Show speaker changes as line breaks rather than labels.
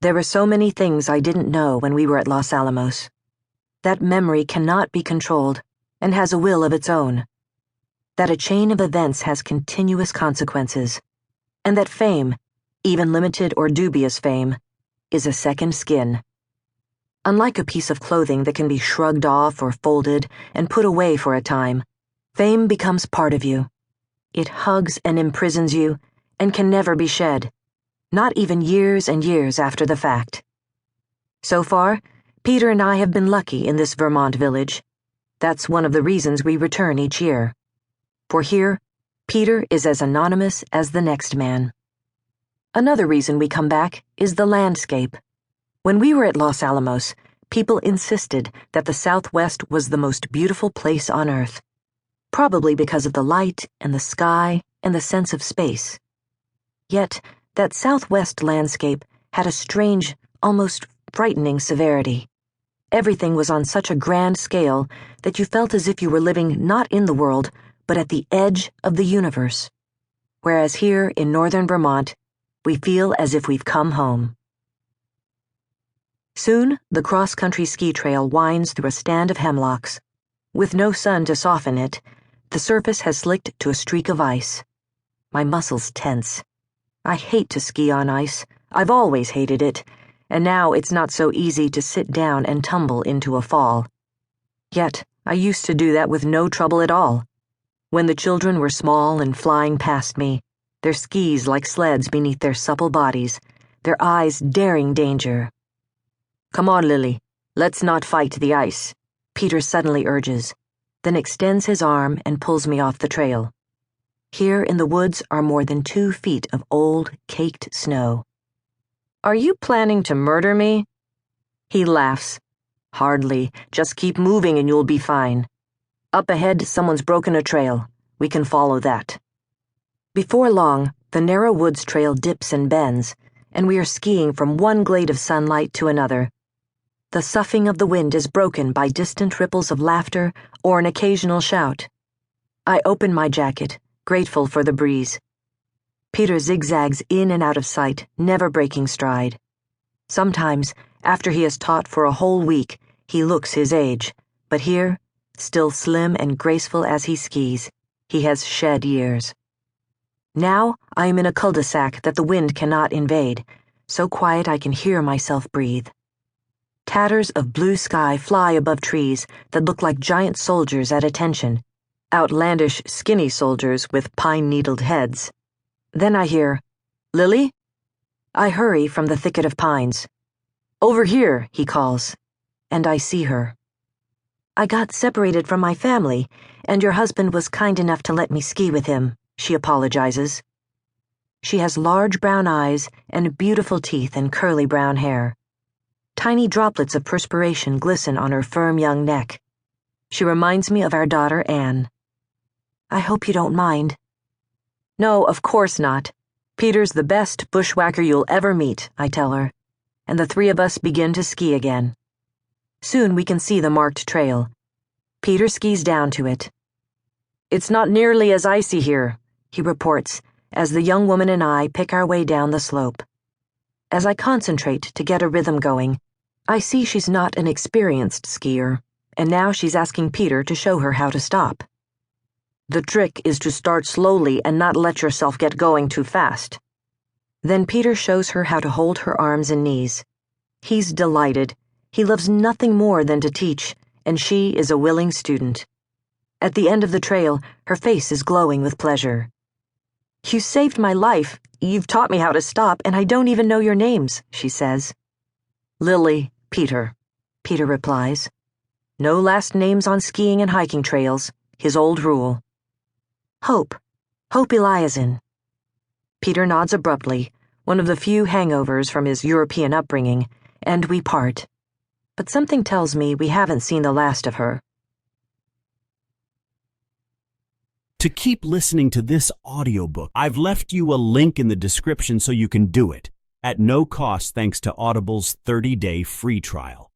There were so many things I didn't know when we were at Los Alamos. That memory cannot be controlled and has a will of its own. That a chain of events has continuous consequences. And that fame, even limited or dubious fame, is a second skin. Unlike a piece of clothing that can be shrugged off or folded and put away for a time, fame becomes part of you. It hugs and imprisons you and can never be shed, not even years and years after the fact. So far, Peter and I have been lucky in this Vermont village. That's one of the reasons we return each year. For here, Peter is as anonymous as the next man. Another reason we come back is the landscape. When we were at Los Alamos, people insisted that the Southwest was the most beautiful place on Earth, probably because of the light and the sky and the sense of space. Yet, that Southwest landscape had a strange, almost frightening severity. Everything was on such a grand scale that you felt as if you were living not in the world, but at the edge of the universe. Whereas here in northern Vermont, we feel as if we've come home. Soon, the cross-country ski trail winds through a stand of hemlocks. With no sun to soften it, the surface has slicked to a streak of ice. My muscles tense. I hate to ski on ice. I've always hated it, and now it's not so easy to sit down and tumble into a fall. Yet, I used to do that with no trouble at all. When the children were small and flying past me, their skis like sleds beneath their supple bodies, their eyes daring danger. "Come on, Lily. Let's not fight the ice," Peter suddenly urges, then extends his arm and pulls me off the trail. Here in the woods are more than 2 feet of old, caked snow. "Are you planning to murder me?" He laughs. "Hardly. Just keep moving and you'll be fine. Up ahead, someone's broken a trail. We can follow that." Before long, the narrow woods trail dips and bends, and we are skiing from one glade of sunlight to another. The soughing of the wind is broken by distant ripples of laughter or an occasional shout. I open my jacket, grateful for the breeze. Peter zigzags in and out of sight, never breaking stride. Sometimes, after he has taught for a whole week, he looks his age, but here, still slim and graceful as he skis, he has shed years. Now I am in a cul-de-sac that the wind cannot invade, so quiet I can hear myself breathe. Tatters of blue sky fly above trees that look like giant soldiers at attention, outlandish skinny soldiers with pine-needled heads. Then I hear, "Lily?" I hurry from the thicket of pines. "Over here," he calls, and I see her. "I got separated from my family, and your husband was kind enough to let me ski with him," she apologizes. She has large brown eyes and beautiful teeth and curly brown hair. Tiny droplets of perspiration glisten on her firm young neck. She reminds me of our daughter, Anne. "I hope you don't mind." "No, of course not. Peter's the best bushwhacker you'll ever meet," I tell her, and the 3 of us begin to ski again. Soon we can see the marked trail. Peter skis down to it. "It's not nearly as icy here," he reports, as the young woman and I pick our way down the slope. As I concentrate to get a rhythm going, I see she's not an experienced skier, and now she's asking Peter to show her how to stop. "The trick is to start slowly and not let yourself get going too fast." Then Peter shows her how to hold her arms and knees. He's delighted. He loves nothing more than to teach, and she is a willing student. At the end of the trail, her face is glowing with pleasure. "You saved my life. You've taught me how to stop, and I don't even know your names," she says. "Lily, Peter," Peter replies. No last names on skiing and hiking trails, his old rule. Hope Eliason. Peter nods abruptly, one of the few hangovers from his European upbringing, and we part. But something tells me we haven't seen the last of her.
To keep listening to this audiobook, I've left you a link in the description so you can do it, at no cost thanks to Audible's 30-day free trial.